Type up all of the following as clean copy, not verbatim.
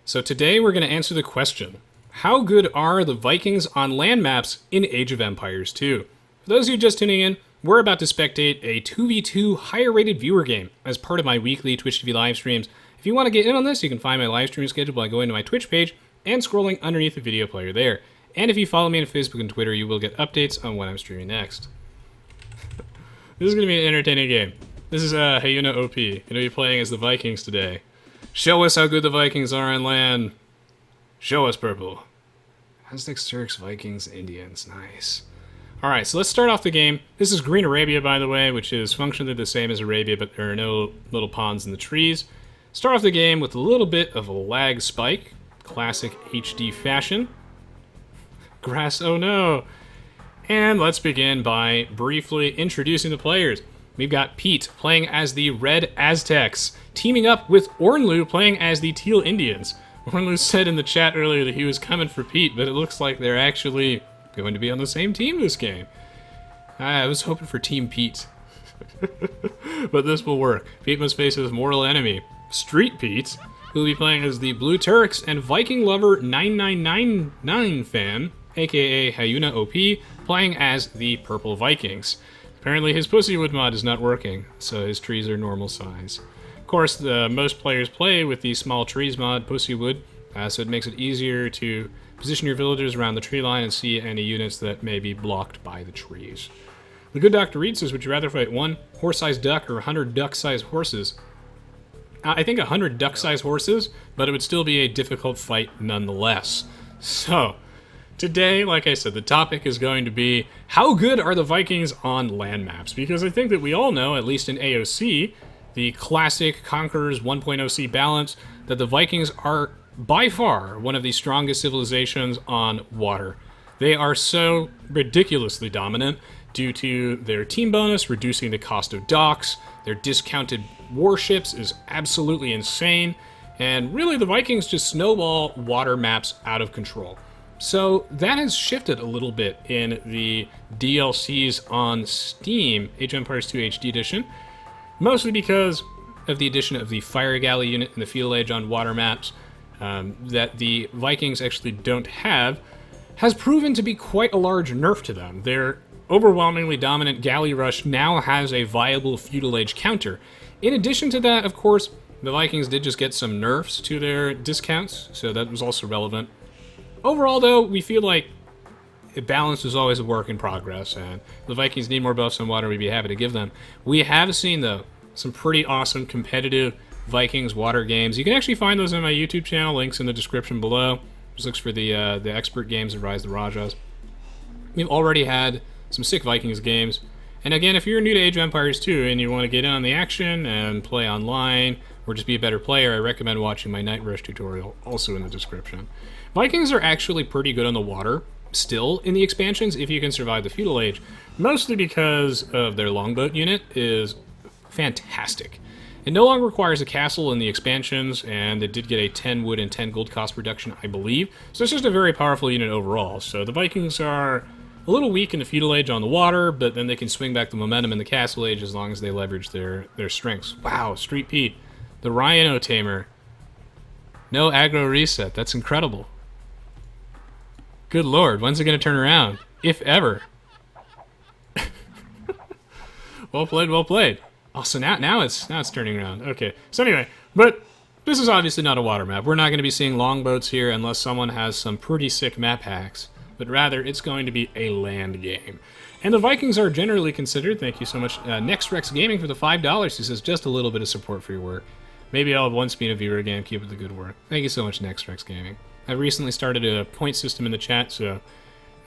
So today we're going to answer the question, how good are the Vikings on land maps in Age of Empires 2? For those of you just tuning in, we're about to spectate a 2v2 higher rated viewer game as part of my weekly Twitch TV live streams. If you want to get in on this, you can find my live stream schedule by going to my Twitch page and scrolling underneath the video player there. And if you follow me on Facebook and Twitter, you will get updates on when I'm streaming next. This is going to be an entertaining game. This is Aoe2. Going to be playing as the Vikings today. Show us how good the Vikings are on land. Show us purple. Aztecs, Turks, Vikings, Indians. Nice. Alright, so let's start off the game. This is Green Arabia, by the way, which is functionally the same as Arabia, but there are no little ponds in the trees. Start off the game with a little bit of a lag spike. Classic HD fashion. Grass, oh no. And let's begin by briefly introducing the players. We've got Pete playing as the Red Aztecs, teaming up with Ornlu playing as the Teal Indians. Ornlu said in the chat earlier that he was coming for Pete, but it looks like they're actually going to be on the same team this game. I was hoping for Team Pete. But this will work. Pete must face his mortal enemy, Street Pete, who will be playing as the Blue Turks, and Viking Lover 9999 fan, aka Aoe2, playing as the Purple Vikings. Apparently his Pussywood mod is not working, so his trees are normal size. Of course, most players play with the small trees mod, Pussywood, so it makes it easier to position your villagers around the tree line and see any units that may be blocked by the trees. The good Dr. Reed says, would you rather fight one horse-sized duck or 100 duck-sized horses? I think 100 duck-sized horses, but it would still be a difficult fight nonetheless. So, today, like I said, the topic is going to be, how good are the Vikings on land maps? Because I think that we all know, at least in AOC, the classic Conquerors 1.0C balance, that the Vikings are by far one of the strongest civilizations on water. They are so ridiculously dominant due to their team bonus, reducing the cost of docks, their discounted warships is absolutely insane, and really the Vikings just snowball water maps out of control. So that has shifted a little bit in the DLCs on Steam, Age of Empires 2 HD Edition, mostly because of the addition of the Fire Galley unit and the Feudal Age on water maps that the Vikings actually don't have, has proven to be quite a large nerf to them. Their overwhelmingly dominant Galley Rush now has a viable Feudal Age counter. In addition to that, of course, the Vikings did just get some nerfs to their discounts, so that was also relevant. Overall, though, we feel like balance is always a work in progress, and the Vikings need more buffs on water, we'd be happy to give them. We have seen, though, some pretty awesome competitive Vikings water games. You can actually find those on my YouTube channel, links in the description below. Just looks for the expert games of Rise of the Rajas. We've already had some sick Vikings games. And again, if you're new to Age of Empires 2 and you want to get in on the action and play online, or just be a better player, I recommend watching my Night Rush tutorial, also in the description. Vikings are actually pretty good on the water, still, in the expansions, if you can survive the Feudal Age, mostly because of their longboat unit is fantastic. It no longer requires a castle in the expansions, and it did get a 10 wood and 10 gold cost reduction, I believe, so it's just a very powerful unit overall. So the Vikings are a little weak in the Feudal Age on the water, but then they can swing back the momentum in the Castle Age as long as they leverage their strengths. Wow, Street Pete, the Rhino Tamer. No aggro reset, that's incredible. Good lord, when's it going to turn around? If ever. Well played, well played. Oh, so now it's turning around. Okay, so anyway, but this is obviously not a water map. We're not going to be seeing longboats here unless someone has some pretty sick map hacks, but rather it's going to be a land game. And the Vikings are generally considered, thank you so much, NextRex Gaming for the $5. He says, just a little bit of support for your work. Maybe I'll have one speed of viewer game, keep up the good work. Thank you so much, NextRex Gaming. I recently started a point system in the chat, so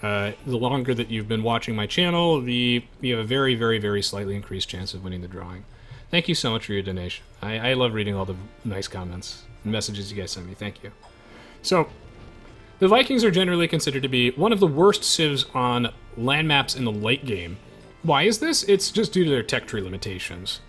the longer that you've been watching my channel, you have a very, very, very slightly increased chance of winning the drawing. Thank you so much for your donation. I love reading all the nice comments and messages you guys send me. Thank you. So, the Vikings are generally considered to be one of the worst civs on land maps in the late game. Why is this? It's just due to their tech tree limitations.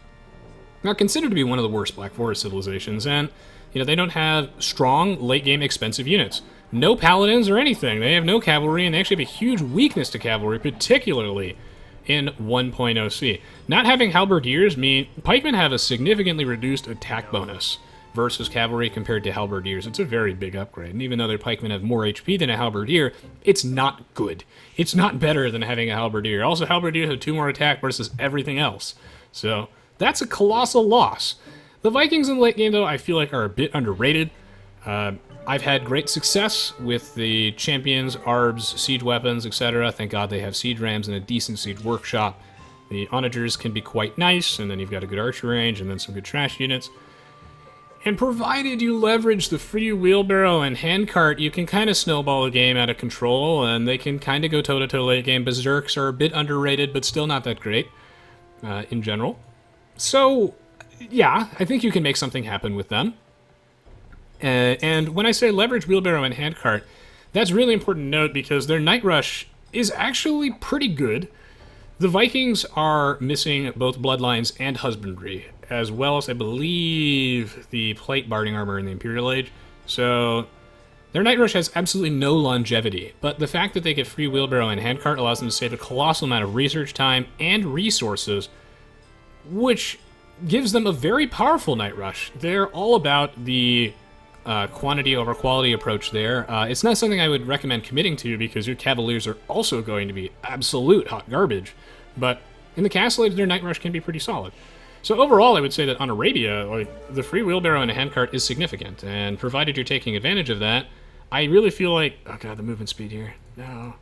Now, considered to be one of the worst Black Forest civilizations, and they don't have strong, late-game, expensive units. No paladins or anything. They have no cavalry, and they actually have a huge weakness to cavalry, particularly in 1.0C. Not having halberdiers mean pikemen have a significantly reduced attack bonus, versus cavalry compared to halberdiers. It's a very big upgrade. And even though their pikemen have more HP than a halberdier, it's not good. It's not better than having a halberdier. Also, halberdiers have 2 more attack versus everything else. So that's a colossal loss. The Vikings in the late game, though, I feel like are a bit underrated. I've had great success with the champions, arbs, siege weapons, etc. Thank God they have siege rams and a decent siege workshop. The onagers can be quite nice, and then you've got a good archery range and then some good trash units. And provided you leverage the free wheelbarrow and handcart, you can kind of snowball the game out of control, and they can kind of go toe-to-toe late game. Berserks are a bit underrated, but still not that great in general. So, yeah, I think you can make something happen with them. And when I say leverage wheelbarrow and handcart, that's really important to note because their Night Rush is actually pretty good. The Vikings are missing both bloodlines and husbandry, as well as, I believe, the plate barding armor in the Imperial Age. So their Night Rush has absolutely no longevity, but the fact that they get free wheelbarrow and handcart allows them to save a colossal amount of research time and resources, which gives them a very powerful Night Rush. They're all about the quantity over quality approach there. It's not something I would recommend committing to because your Cavaliers are also going to be absolute hot garbage, but in the Castle Age, their Night Rush can be pretty solid. So overall, I would say that on Arabia, like, the free wheelbarrow and a handcart is significant, and provided you're taking advantage of that, I really feel like... Oh god, the movement speed here. No.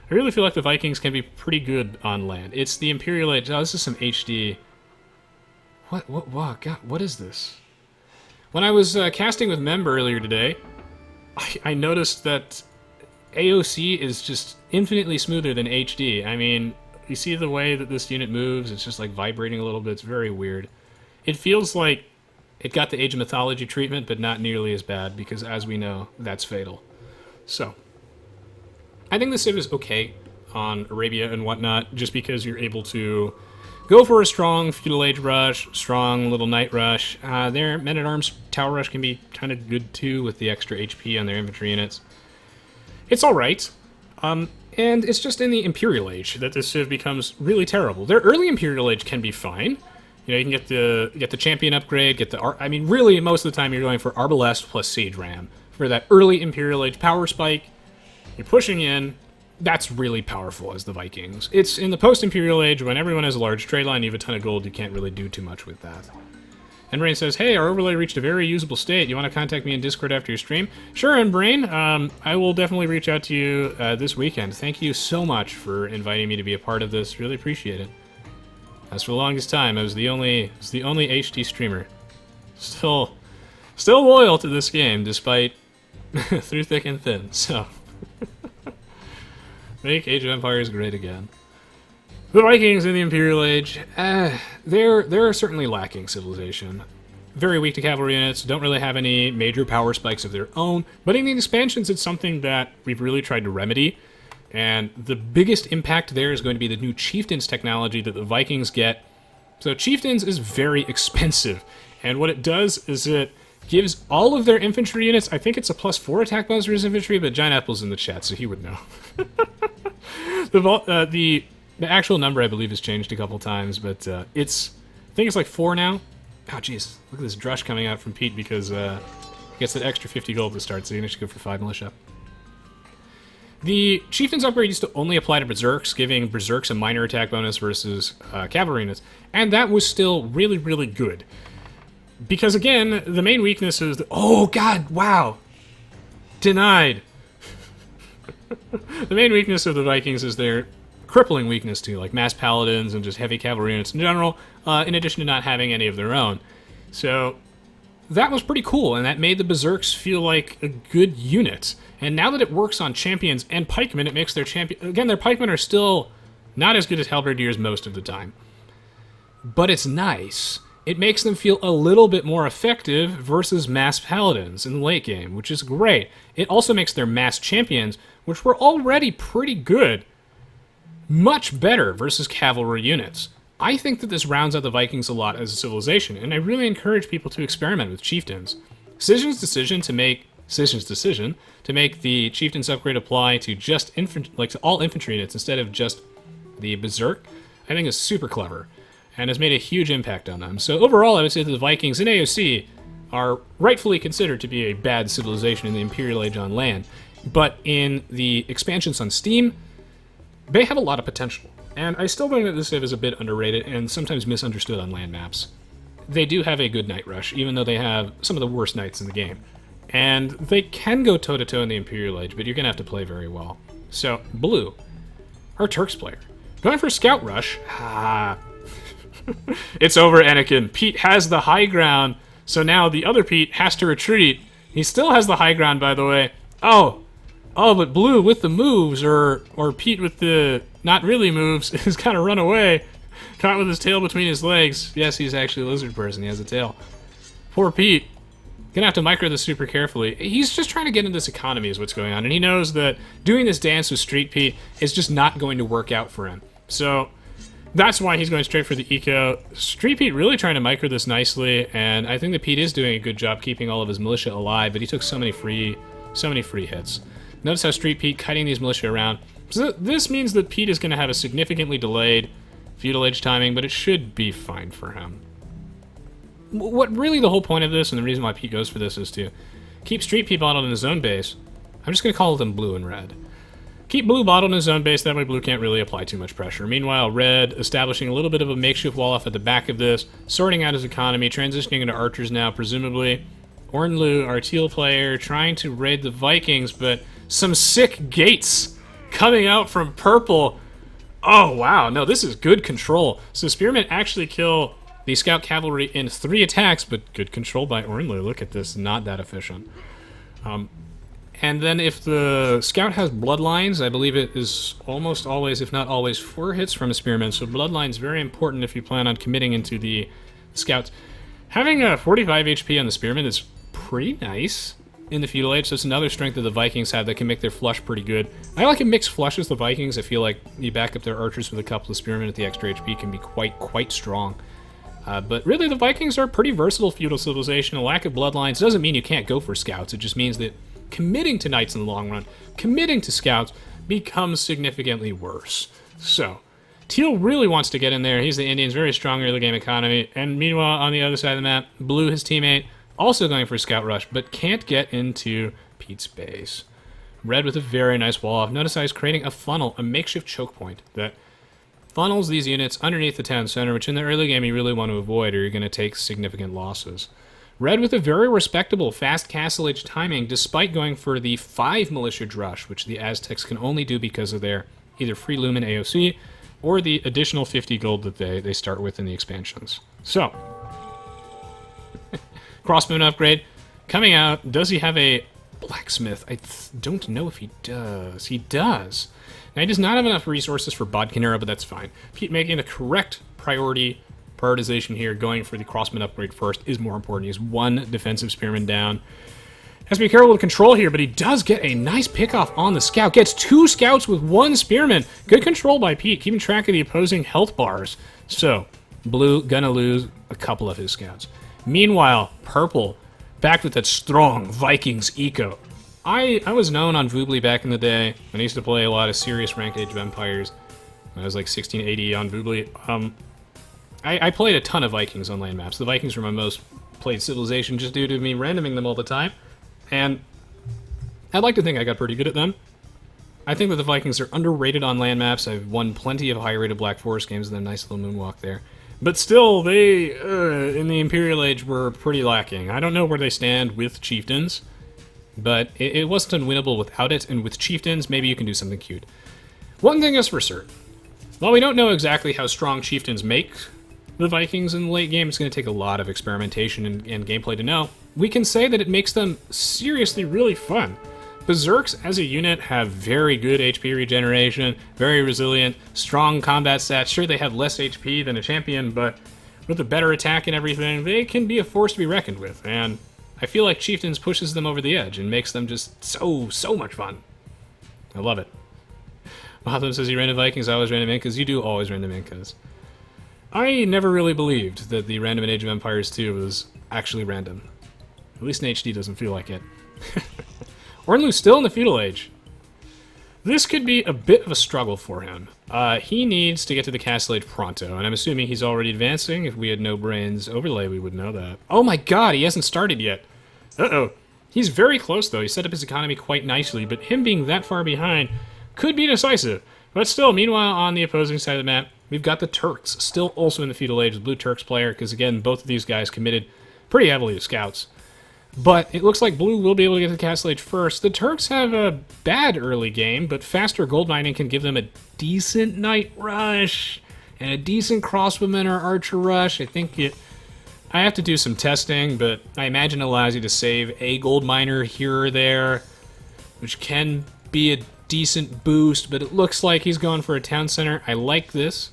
I really feel like the Vikings can be pretty good on land. It's the Imperial Age... Oh, this is some HD... Wow, god, what is this? When I was casting with Member earlier today, I noticed that AOC is just infinitely smoother than HD. I mean, you see the way that this unit moves, it's just like vibrating a little bit, it's very weird. It feels like it got the Age of Mythology treatment, but not nearly as bad, because as we know, that's fatal. So, I think the Civ is okay on Arabia and whatnot, just because you're able to go for a strong Feudal Age rush, strong little Night Rush. Their Men-at-Arms Tower Rush can be kind of good too with the extra HP on their infantry units. It's alright. And it's just in the Imperial Age that this Civ becomes really terrible. Their early Imperial Age can be fine. You know, you can get the champion upgrade, get the... I mean, really, most of the time you're going for Arbalest plus Siege Ram. For that early Imperial Age power spike, you're pushing in. That's really powerful as the Vikings. It's in the post-Imperial Age, when everyone has a large trade line, you have a ton of gold, you can't really do too much with that. And Brain says, hey, our overlay reached a very usable state. You want to contact me in Discord after your stream? Sure, and Brain, I will definitely reach out to you this weekend. Thank you so much for inviting me to be a part of this. Really appreciate it. As for the longest time, I was the only HD streamer. Still loyal to this game, despite through thick and thin, so... Make Age of Empires great again. The Vikings in the Imperial Age, they're certainly lacking civilization. Very weak to cavalry units, don't really have any major power spikes of their own, but in the expansions it's something that we've really tried to remedy, and the biggest impact there is going to be the new Chieftains technology that the Vikings get. So Chieftains is very expensive, and what it does is it gives all of their infantry units, I think it's a +4 attack bonus for his infantry, but Giant Apple's in the chat, so he would know. The actual number, I believe, has changed a couple times, but I think it's like 4 now. Oh, jeez. Look at this drush coming out from Pete because he gets that extra 50 gold to start, so you can actually go for 5 militia. The Chieftains upgrade used to only apply to Berserks, giving Berserks a minor attack bonus versus cavalry units, and that was still really, really good. Because, again, the main weakness is... Oh, God, wow! Denied! The main weakness of the Vikings is their crippling weakness to, like, mass paladins and just heavy cavalry units in general, in addition to not having any of their own. So, that was pretty cool, and that made the Berserks feel like a good unit. And now that it works on champions and pikemen, it makes their champion... Again, their pikemen are still not as good as halberdiers most of the time. But it's nice. It makes them feel a little bit more effective versus mass paladins in the late game, which is great. It also makes their mass champions, which were already pretty good, much better versus cavalry units. I think that this rounds out the Vikings a lot as a civilization, and I really encourage people to experiment with Chieftains. Decision's decision to make the Chieftains upgrade apply to just to all infantry units instead of just the Berserk, I think is super clever, and has made a huge impact on them. So overall, I would say that the Vikings in AOC are rightfully considered to be a bad civilization in the Imperial Age on land. But in the expansions on Steam, they have a lot of potential. And I still think that this civ is a bit underrated and sometimes misunderstood on land maps. They do have a good Night Rush, even though they have some of the worst knights in the game. And they can go toe-to-toe in the Imperial Age, but you're going to have to play very well. So, Blue, our Turks player, going for Scout Rush. It's over, Anakin. Pete has the high ground, so now the other Pete has to retreat. He still has the high ground, by the way. Oh, but Blue with the moves, or Pete with the not really moves, is kind of run away. Caught with his tail between his legs. Yes, he's actually a lizard person. He has a tail. Poor Pete. Gonna have to micro this super carefully. He's just trying to get into this economy is what's going on, and he knows that doing this dance with Street Pete is just not going to work out for him. So that's why he's going straight for the eco. Street Pete really trying to micro this nicely, and I think that Pete is doing a good job keeping all of his militia alive, but he took so many free hits. Notice how Street Pete cutting these militia around. So this means that Pete is going to have a significantly delayed Feudal Age timing, but it should be fine for him. What really the whole point of this, and the reason why Pete goes for this, is to keep Street Pete bottled in his own base. I'm just going to call them Blue and Red. Keep Blue bottled in his own base, that way Blue can't really apply too much pressure. Meanwhile, Red establishing a little bit of a makeshift wall off at the back of this, sorting out his economy, transitioning into archers now, presumably. Ornlu, our teal player, trying to raid the Vikings, but some sick gates coming out from purple. Oh, wow. No, this is good control. So Spearmen actually kill the Scout Cavalry in 3 attacks, but good control by Ornlu. Look at this, not that efficient. And then if the Scout has Bloodlines, I believe it is almost always, if not always, 4 hits from a Spearman. So Bloodline's very important if you plan on committing into the Scouts. Having a 45 HP on the Spearman is pretty nice in the Feudal Age, so it's another strength that the Vikings have that can make their flush pretty good. I like a mixed flush as the Vikings. I feel like you back up their archers with a couple of Spearmen at the extra HP can be quite strong. But really, the Vikings are a pretty versatile feudal civilization. A lack of bloodlines doesn't mean you can't go for scouts. It just means that committing to knights in the long run, committing to scouts, becomes significantly worse. So, Teal really wants to get in there. He's the Indians, very strong early game economy. And meanwhile, on the other side of the map, Blue, his teammate, also going for Scout Rush, but can't get into Pete's base. Red with a very nice wall off. Notice how he's creating a funnel, a makeshift choke point that funnels these units underneath the town center, which in the early game you really want to avoid or you're going to take significant losses. Red with a very respectable fast castle age timing, despite going for the 5 militia rush, which the Aztecs can only do because of their either free lumen AOC or the additional 50 gold that they start with in the expansions. So, crossbow upgrade coming out. Does he have a blacksmith? I don't know if he does. He does. Now, he does not have enough resources for Bodkin Arrow, but that's fine. Pete making the correct prioritization here, going for the crossman upgrade first, is more important. He has 1 defensive spearman down. Has to be careful with control here, but he does get a nice pickoff on the scout. Gets 2 scouts with 1 spearman. Good control by Pete, keeping track of the opposing health bars. So, Blue gonna lose a couple of his scouts. Meanwhile, Purple, back with that strong Vikings eco. I was known on Voobly back in the day, when I used to play a lot of serious ranked Age of Empires. I was like 1680 on Voobly. I played a ton of Vikings on land maps. The Vikings were my most played civilization just due to me randoming them all the time. And I'd like to think I got pretty good at them. I think that the Vikings are underrated on land maps. I've won plenty of high-rated Black Forest games and a nice little moonwalk there. But still, they, in the Imperial Age, were pretty lacking. I don't know where they stand with Chieftains, but it wasn't unwinnable without it, and with Chieftains, maybe you can do something cute. One thing is for certain. While we don't know exactly how strong Chieftains make the Vikings in the late game, it's going to take a lot of experimentation and gameplay to know. We can say that it makes them seriously really fun. Berserks as a unit have very good HP regeneration, very resilient, strong combat stats. Sure, they have less HP than a champion, but with a better attack and everything, they can be a force to be reckoned with. And I feel like Chieftains pushes them over the edge and makes them just so much fun. I love it. Motham says he ran the Vikings, I always ran them in, because you do always ran them in, because I never really believed that the random in Age of Empires 2 was actually random. At least in HD doesn't feel like it. Ornlu's still in the Feudal Age. This could be a bit of a struggle for him. He needs to get to the castle age pronto, and I'm assuming he's already advancing. If we had no brains overlay, we would know that. Oh my god, he hasn't started yet. Uh-oh. He's very close, though. He set up his economy quite nicely, but him being that far behind could be decisive. But still, meanwhile, on the opposing side of the map, we've got the Turks, still also in the Feudal Age, the Blue Turks player, because again, both of these guys committed pretty heavily to scouts. But it looks like Blue will be able to get to the Castle Age first. The Turks have a bad early game, but faster gold mining can give them a decent Night Rush and a decent Crossbowman or Archer Rush. I have to do some testing, but I imagine it allows you to save a gold miner here or there, which can be a decent boost, but it looks like he's going for a town center. I like this.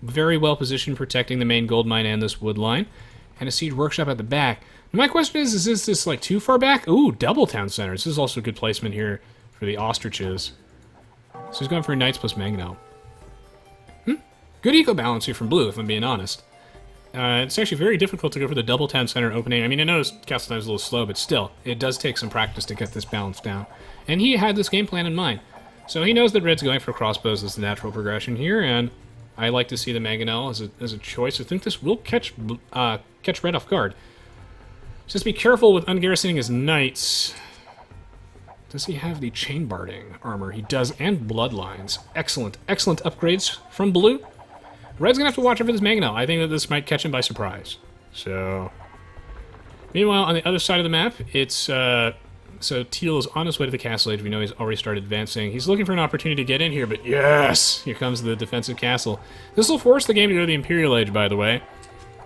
Very well positioned, protecting the main gold mine and this wood line. And a siege workshop at the back. My question is this like too far back? Ooh, double town centers. This is also a good placement here for the ostriches. So he's going for knights plus mangonel. Good eco balance here from Blue, if I'm being honest. It's actually very difficult to go for the double town center opening. I mean, I know his castle time is a little slow, but still, it does take some practice to get this balance down. And he had this game plan in mind. So he knows that Red's going for crossbows as the natural progression here, and I like to see the mangonel as a choice. I think this will catch Red off guard. Just be careful with ungarrisoning his knights. Does he have the chain barding armor? He does, and bloodlines. Excellent, excellent upgrades from Blue. Red's gonna have to watch out for this mangonel. I think that this might catch him by surprise. So, meanwhile, on the other side of the map, it's so Teal is on his way to the castle age. We know he's already started advancing. He's looking for an opportunity to get in here, but yes, here comes the defensive castle. This will force the game to go to the Imperial age, by the way.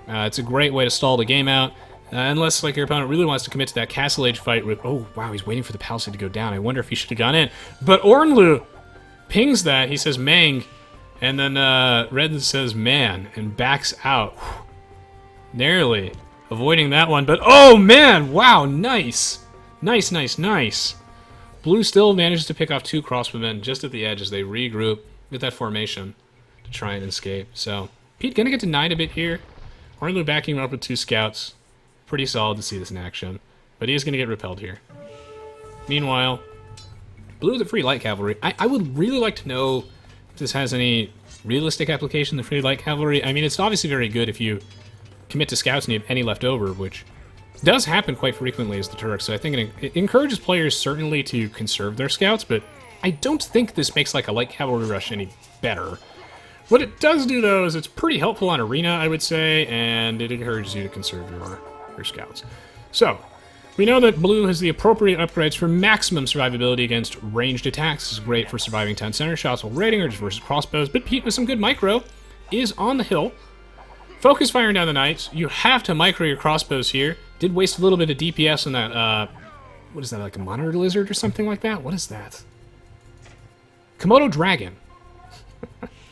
It's a great way to stall the game out. Unless, like, your opponent really wants to commit to that Castle Age fight with... Oh, wow, he's waiting for the Palisade to go down. I wonder if he should have gone in. But Ornlu pings that. He says, Mang. And then Red says, man, and backs out. Whew. Narrowly avoiding that one. But, oh, man! Wow, nice! Nice, nice, nice. Blue still manages to pick off 2 crossbowmen just at the edge as they regroup with that formation to try and escape. So, Pete gonna get denied a bit here. Ornlu backing him up with 2 scouts. Pretty solid to see this in action, but he is going to get repelled here. Meanwhile, Blue with the free light cavalry. I would really like to know if this has any realistic application, the free light cavalry. I mean, it's obviously very good if you commit to scouts and you have any left over, which does happen quite frequently as the Turks, so I think it encourages players certainly to conserve their scouts, but I don't think this makes like a light cavalry rush any better. What it does do, though, is it's pretty helpful on Arena, I would say, and it encourages you to conserve your scouts. So, we know that Blue has the appropriate upgrades for maximum survivability against ranged attacks. This is great for surviving town center shots while raiding or just versus crossbows, but Pete with some good micro is on the hill. Focus firing down the knights. You have to micro your crossbows here. Did waste a little bit of DPS on that, what is that, like a monitor lizard or something like that? What is that? Komodo dragon.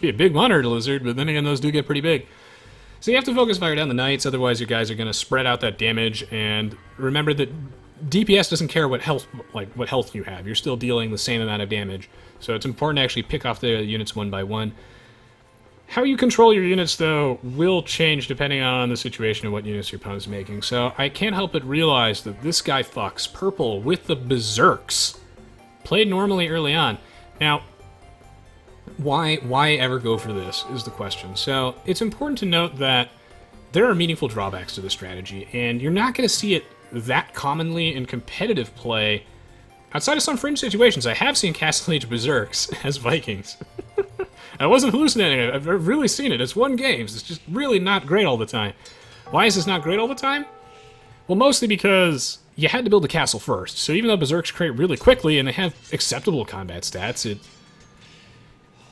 Be a big monitor lizard, but then again, those do get pretty big. So you have to focus fire down the knights, otherwise your guys are going to spread out that damage, and remember that DPS doesn't care what health you have. You're still dealing the same amount of damage, so it's important to actually pick off the units one by one. How you control your units, though, will change depending on the situation and what units your opponent's making, so I can't help but realize that this guy fucks purple with the Berserks. Played normally early on. Now, why ever go for this is the question. So it's important to note that there are meaningful drawbacks to this strategy, and you're not going to see it that commonly in competitive play outside of some fringe situations. I have seen Castle Age Berserks as Vikings. I wasn't hallucinating. I've really seen it. It's 1 game. It's just really not great all the time. Why is this not great all the time? Well, mostly because you had to build a castle first. So even though Berserks create really quickly and they have acceptable combat stats,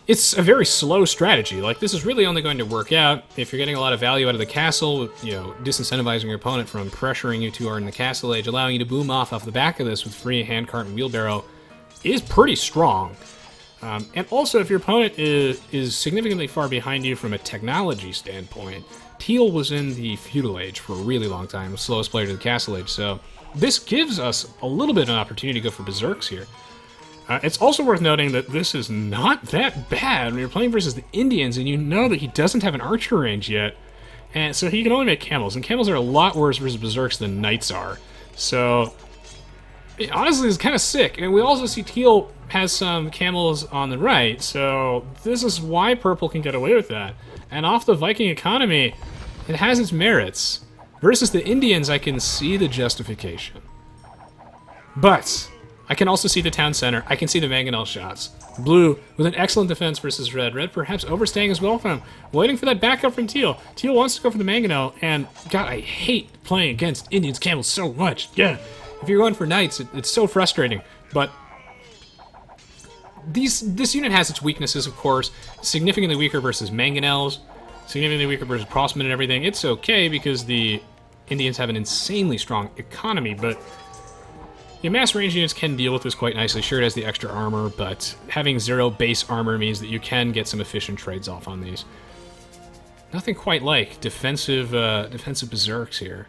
it's a very slow strategy. Like, this is really only going to work out if you're getting a lot of value out of the castle, you know, disincentivizing your opponent from pressuring you too hard in the castle age, allowing you to boom off the back of this with free handcart and wheelbarrow is pretty strong. And also, if your opponent is significantly far behind you from a technology standpoint, Teal was in the Feudal Age for a really long time, the slowest player to the Castle Age, so this gives us a little bit of an opportunity to go for Berserks here. It's also worth noting that this is not that bad when you're playing versus the Indians and you know that he doesn't have an archer range yet, and so he can only make camels, and camels are a lot worse versus Berserks than knights are. So Honestly, it's kind of sick. And we also see Teal has some camels on the right, so this is why Purple can get away with that. And off the Viking economy, it has its merits. Versus the Indians, I can see the justification. But I can also see the town center. I can see the mangonel shots. Blue with an excellent defense versus red. Red perhaps overstaying as well from him. Waiting for that backup from Teal. Teal wants to go for the mangonel, and God, I hate playing against Indians camels so much. Yeah, if you're going for knights, it's so frustrating. But this unit has its weaknesses, of course. Significantly weaker versus mangonels. Significantly weaker versus crossmen and everything. It's okay because the Indians have an insanely strong economy, but yeah, mass range units can deal with this quite nicely. Sure, it has the extra armor, but having 0 base armor means that you can get some efficient trades off on these. Nothing quite like defensive Berserks here.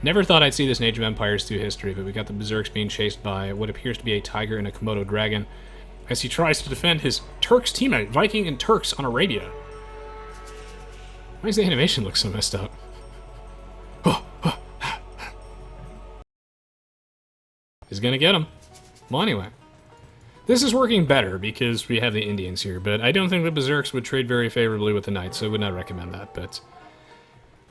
Never thought I'd see this in Age of Empires 2 history, but we got the Berserks being chased by what appears to be a tiger and a Komodo dragon as he tries to defend his Turks teammate, Viking and Turks on Arabia. Why does the animation look so messed up? He's gonna get him. Well, anyway. This is working better because we have the Indians here, but I don't think the Berserks would trade very favorably with the Knights, so I would not recommend that, but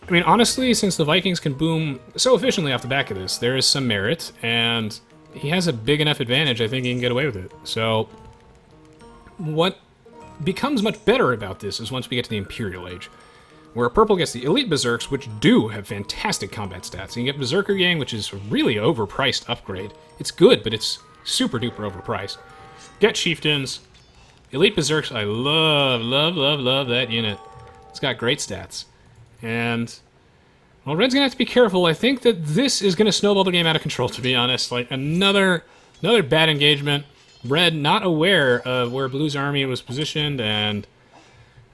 I mean, honestly, since the Vikings can boom so efficiently off the back of this, there is some merit, and he has a big enough advantage, I think he can get away with it. So, what becomes much better about this is once we get to the Imperial Age, where Purple gets the Elite Berserks, which do have fantastic combat stats. You can get Berserker Gang, which is a really overpriced upgrade. It's good, but it's super duper overpriced. Get Chieftains. Elite Berserks, I love, love, love, love that unit. It's got great stats. And, well, Red's gonna have to be careful. I think that this is gonna snowball the game out of control, to be honest. Like, another bad engagement. Red not aware of where Blue's army was positioned, and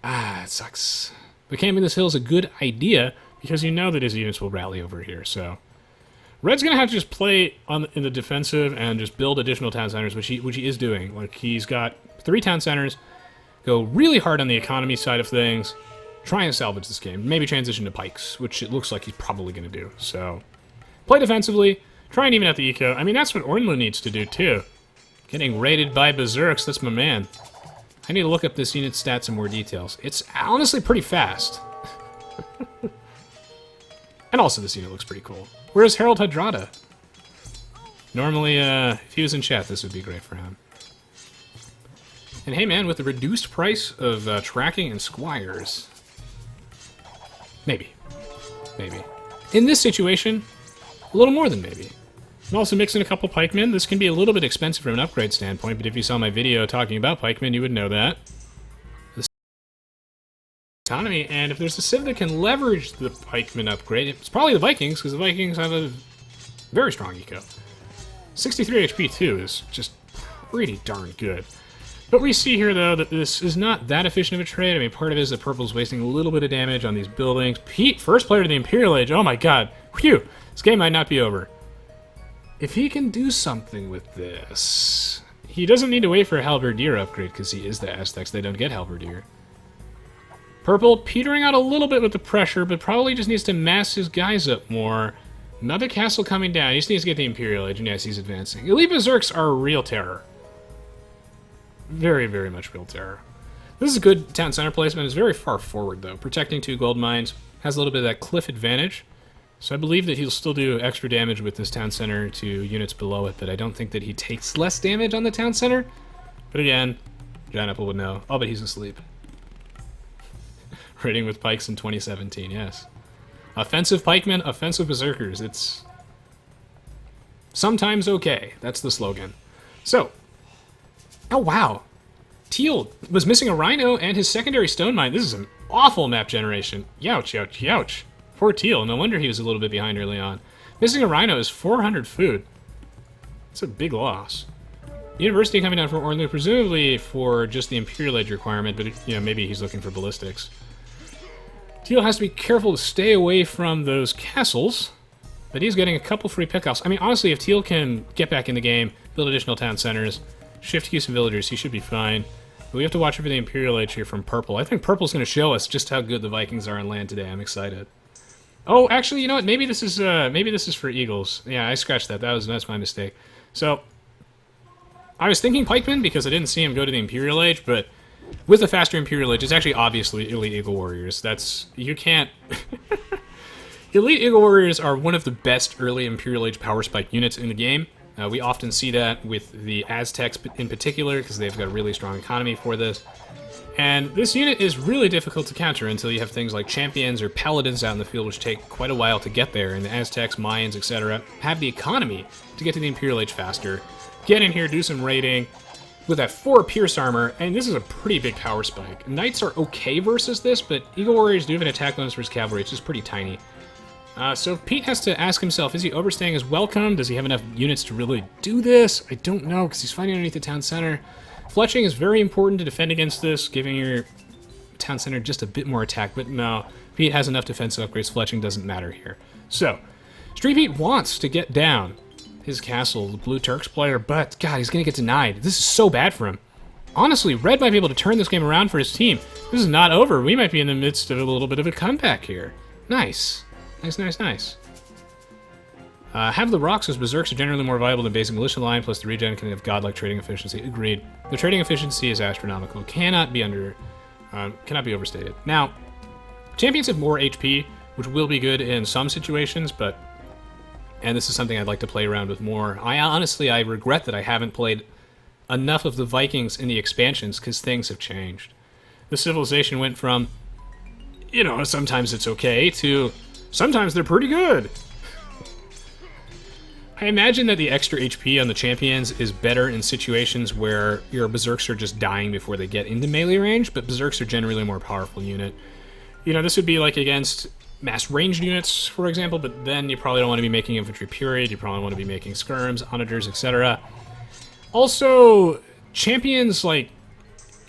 it sucks. But camping this hill is a good idea because you know that his units will rally over here. So Red's gonna have to just play in the defensive and just build additional town centers, which he is doing. Like, he's got 3 town centers, go really hard on the economy side of things, try and salvage this game, maybe transition to pikes, which it looks like he's probably gonna do. So play defensively, try and even out the eco. I mean, that's what Ornlu needs to do too. Getting raided by Berserks, that's my man. I need to look up this unit stats in more details. It's honestly pretty fast. And also this unit looks pretty cool. Where's Harold Hadrada? Normally, if he was in chat, this would be great for him. And hey man, with the reduced price of tracking and squires, maybe. In this situation, a little more than maybe. I'm also mixing a couple pikemen. This can be a little bit expensive from an upgrade standpoint, but if you saw my video talking about pikemen, you would know that. The economy, and if there's a civ that can leverage the pikeman upgrade, it's probably the Vikings, because the Vikings have a very strong eco. 63 HP too is just pretty darn good. But we see here, though, that this is not that efficient of a trade. I mean, part of it is that Purple's wasting a little bit of damage on these buildings. Pete, first player to the Imperial Age. Oh my god. Phew. This game might not be over. If he can do something with this, he doesn't need to wait for a Halberdier upgrade because he is the Aztecs. They don't get Halberdier. Purple petering out a little bit with the pressure, but probably just needs to mass his guys up more. Another castle coming down. He just needs to get the Imperial Age, and yes, he's advancing. Elite Berserks are real terror. Very, very much real terror. This is a good town center placement. It's very far forward, though. Protecting 2 gold mines. Has a little bit of that cliff advantage. So I believe that he'll still do extra damage with this town center to units below it, but I don't think that he takes less damage on the town center. But again, John Apple would know. Oh, but he's asleep. Raiding with pikes in 2017, yes. Offensive pikemen, offensive berserkers. It's sometimes okay. That's the slogan. So, oh wow. Teal was missing a rhino and his secondary stone mine. This is an awful map generation. Youch, youch, youch. Poor Teal. No wonder he was a little bit behind early on. Missing a rhino is 400 food. It's a big loss. University coming down from Ornlu, presumably for just the Imperial Age requirement, but you know, maybe he's looking for ballistics. Teal has to be careful to stay away from those castles, but he's getting a couple free pickoffs. I mean, honestly, if Teal can get back in the game, build additional town centers, shift queue some villagers, he should be fine. But we have to watch for the Imperial Age here from Purple. I think Purple's going to show us just how good the Vikings are on land today. I'm excited. Oh, actually, you know what? Maybe this is for Eagles. Yeah, I scratched that. That's my mistake. So I was thinking pikemen because I didn't see him go to the Imperial Age, but with the faster Imperial Age, it's actually obviously Elite Eagle Warriors. You can't. Elite Eagle Warriors are one of the best early Imperial Age power spike units in the game. We often see that with the Aztecs in particular, because they've got a really strong economy for this. And this unit is really difficult to counter until you have things like champions or paladins out in the field, which take quite a while to get there, and the Aztecs, Mayans, etc. have the economy to get to the Imperial Age faster. Get in here, do some raiding with that 4 Pierce Armor, and this is a pretty big power spike. Knights are okay versus this, but Eagle Warriors do have an attack bonus versus cavalry. It's just pretty tiny. So Pete has to ask himself, is he overstaying his welcome? Does he have enough units to really do this? I don't know, because he's fighting underneath the town center. Fletching is very important to defend against this, giving your town center just a bit more attack, but no, Pete has enough defensive upgrades. Fletching doesn't matter here. So, Street Pete wants to get down his castle, the Blue Turks player, but God, he's going to get denied. This is so bad for him. Honestly, Red might be able to turn this game around for his team. This is not over. We might be in the midst of a little bit of a comeback here. Nice. Nice. Have the rocks, as Berserks are generally more viable than basic militia line, plus the regen can have godlike trading efficiency. Agreed. The trading efficiency is astronomical. Cannot be overstated. Now, champions have more HP, which will be good in some situations, and this is something I'd like to play around with more. I regret that I haven't played enough of the Vikings in the expansions, because things have changed. The civilization went from, sometimes it's okay, to sometimes they're pretty good. I imagine that the extra HP on the champions is better in situations where your Berserks are just dying before they get into melee range, but Berserks are generally a more powerful unit. This would be like against mass ranged units, for example, but then you probably don't want to be making infantry period, you probably want to be making skirms, onagers, etc. Also, champions, if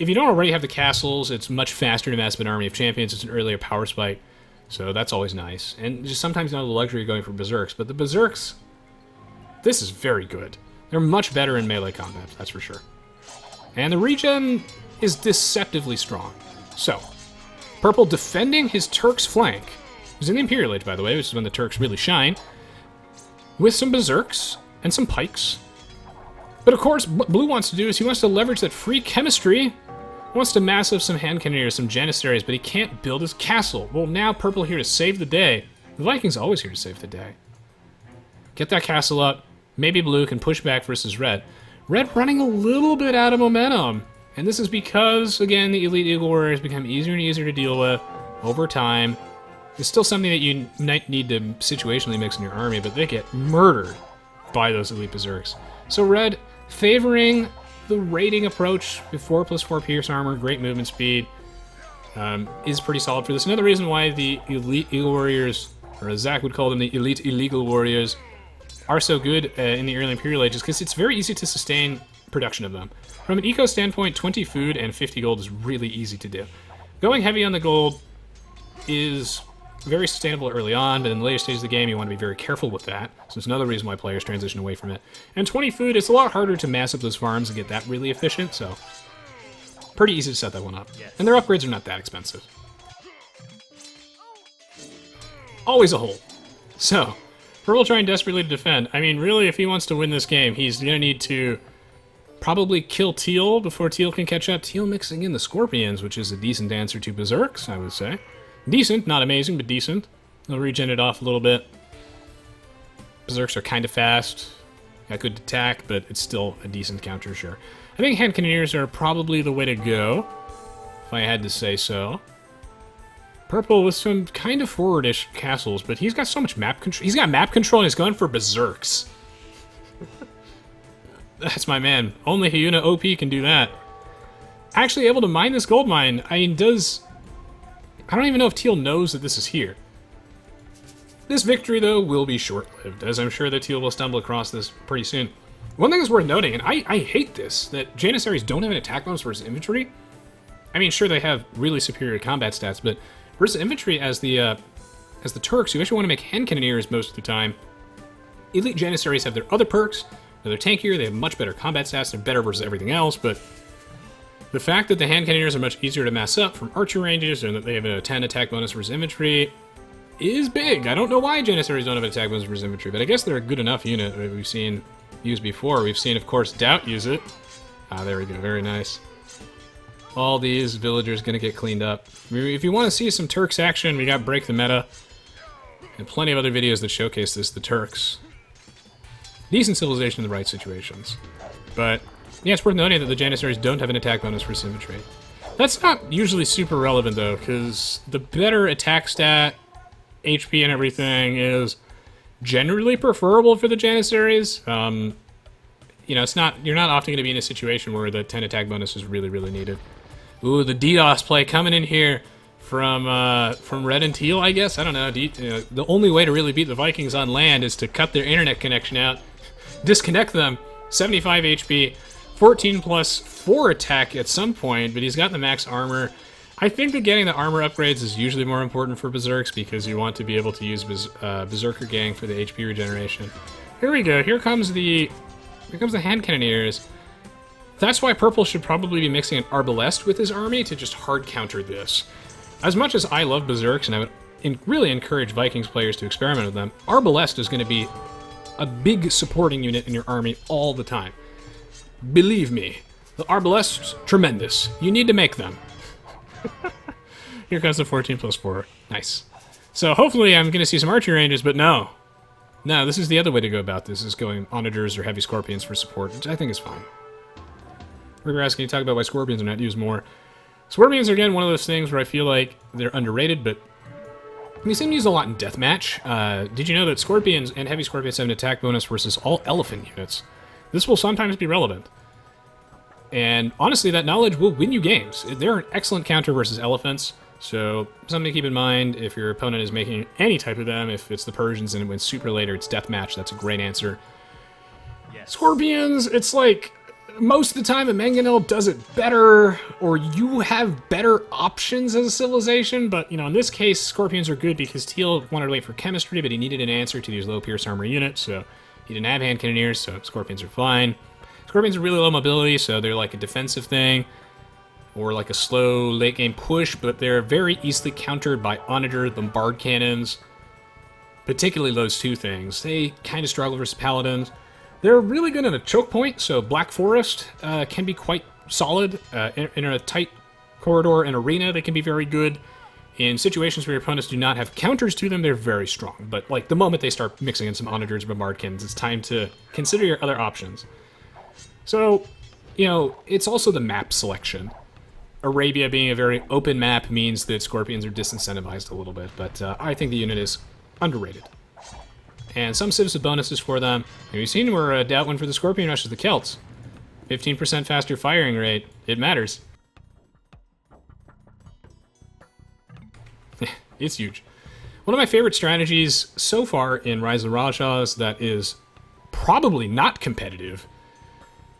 you don't already have the castles, it's much faster to mass up an army of champions. It's an earlier power spike, so that's always nice. And just sometimes you don't have the luxury of going for Berserks, but the Berserks, this is very good. They're much better in melee combat, that's for sure. And the regen is deceptively strong. So, Purple defending his Turks flank, who's in the Imperial Age, by the way, which is when the Turks really shine, with some Berserks and some pikes. But of course, what Blue wants to do is he wants to leverage that free chemistry. He wants to mass up some hand cannoneers, some janissaries, but he can't build his castle. Well, now Purple here to save the day. The Vikings always here to save the day. Get that castle up. Maybe Blue can push back versus Red. Red running a little bit out of momentum. And this is because, again, the Elite Eagle Warriors become easier and easier to deal with over time. It's still something that you need to situationally mix in your army, but they get murdered by those Elite Berserks. So Red favoring the raiding approach with 4+4 Pierce Armor, great movement speed, is pretty solid for this. Another reason why the Elite Eagle Warriors, or as Zach would call them, the Elite Illegal Warriors, are so good in the early Imperial Ages, because it's very easy to sustain production of them. From an eco standpoint, 20 food and 50 gold is really easy to do. Going heavy on the gold is very sustainable early on, but in the later stages of the game, you want to be very careful with that. So it's another reason why players transition away from it. And 20 food, it's a lot harder to mass up those farms and get that really efficient, so pretty easy to set that one up. Yes. And their upgrades are not that expensive. Always a hole. So, Purple trying desperately to defend. I mean, really, if he wants to win this game, he's going to need to probably kill Teal before Teal can catch up. Teal mixing in the Scorpions, which is a decent answer to Berserks, I would say. Decent, not amazing, but decent. They'll regen it off a little bit. Berserks are kind of fast. Got good attack, but it's still a decent counter, sure. I think hand cannoneers are probably the way to go, if I had to say so. Purple with some kind of forwardish castles, but he's got so much map control. He's got map control and he's going for Berserks. That's my man. Only Hyuna OP can do that. Actually able to mine this gold mine. I mean, I don't even know if Teal knows that this is here. This victory, though, will be short-lived, as I'm sure that Teal will stumble across this pretty soon. One thing that's worth noting, and I hate this, that Janissaries don't have an attack bonus versus infantry. I mean, sure, they have really superior combat stats, but versus infantry as the Turks, you actually want to make hand cannoneers most of the time. Elite Janissaries have their other perks. They're tankier, they have much better combat stats, they're better versus everything else, but the fact that the hand cannoneers are much easier to mass up from archer ranges, and that they have a 10 attack bonus versus infantry, is big. I don't know why Janissaries don't have attack bonus versus infantry, but I guess they're a good enough unit that we've seen used before. We've seen, of course, Doubt use it. Ah, there we go. Very nice. All these villagers gonna get cleaned up. If you want to see some Turks action, we got Break the Meta. And plenty of other videos that showcase this, the Turks. Decent civilization in the right situations. But, yeah, it's worth noting that the Janissaries don't have an attack bonus for infantry. That's not usually super relevant, though, because the better attack stat, HP and everything, is generally preferable for the Janissaries. You know, it's not, you're not often going to be in a situation where the 10 attack bonus is really, really needed. Ooh, the DDoS play coming in here from Red and Teal, I guess. I don't know. The only way to really beat the Vikings on land is to cut their internet connection out, disconnect them. 75 HP, 14 plus 4 attack at some point, but he's got the max armor. I think that getting the armor upgrades is usually more important for Berserks because you want to be able to use Berserker Gang for the HP regeneration. Here we go. Here comes the hand cannoneers. That's why Purple should probably be mixing an Arbalest with his army to just hard counter this. As much as I love Berserks, and I would really encourage Vikings players to experiment with them, Arbalest is going to be a big supporting unit in your army all the time. Believe me, the Arbalests, tremendous. You need to make them. Here comes the 14 plus 4. Nice. So hopefully I'm going to see some archery ranges, but no. No, this is the other way to go about this, is going Onagers or Heavy Scorpions for support, which I think is fine. We're asking you to talk about why Scorpions are not used more. Scorpions are, again, one of those things where I feel like they're underrated, but we seem to use a lot in Deathmatch. Did you know that Scorpions and Heavy Scorpions have an attack bonus versus all Elephant units? This will sometimes be relevant. And honestly, that knowledge will win you games. They're an excellent counter versus Elephants, so something to keep in mind if your opponent is making any type of them. If it's the Persians and it wins super late or it's Deathmatch, that's a great answer. Yes. Scorpions, it's like most of the time a Mangonel does it better, or you have better options as a civilization, but you know, in this case, Scorpions are good because Teal wanted to wait for chemistry, but he needed an answer to these low pierce armor units, so he didn't have hand cannoneers, so Scorpions are fine. Scorpions are really low mobility, so they're like a defensive thing, or like a slow late game push, but they're very easily countered by Onager, Bombard Cannons, particularly those two things. They kind of struggle versus Paladins. They're really good at a choke point, so Black Forest can be quite solid. In a tight corridor and arena, they can be very good. In situations where your opponents do not have counters to them, they're very strong. But like the moment they start mixing in some Onagers and Bombardkins, it's time to consider your other options. So, you know, it's also the map selection. Arabia being a very open map means that Scorpions are disincentivized a little bit, but I think the unit is underrated. And some civs with bonuses for them. Have you seen where Doubt went for the Scorpion Rush is the Celts? 15% faster firing rate. It matters. It's huge. One of my favorite strategies so far in Rise of the Rajahs that is probably not competitive,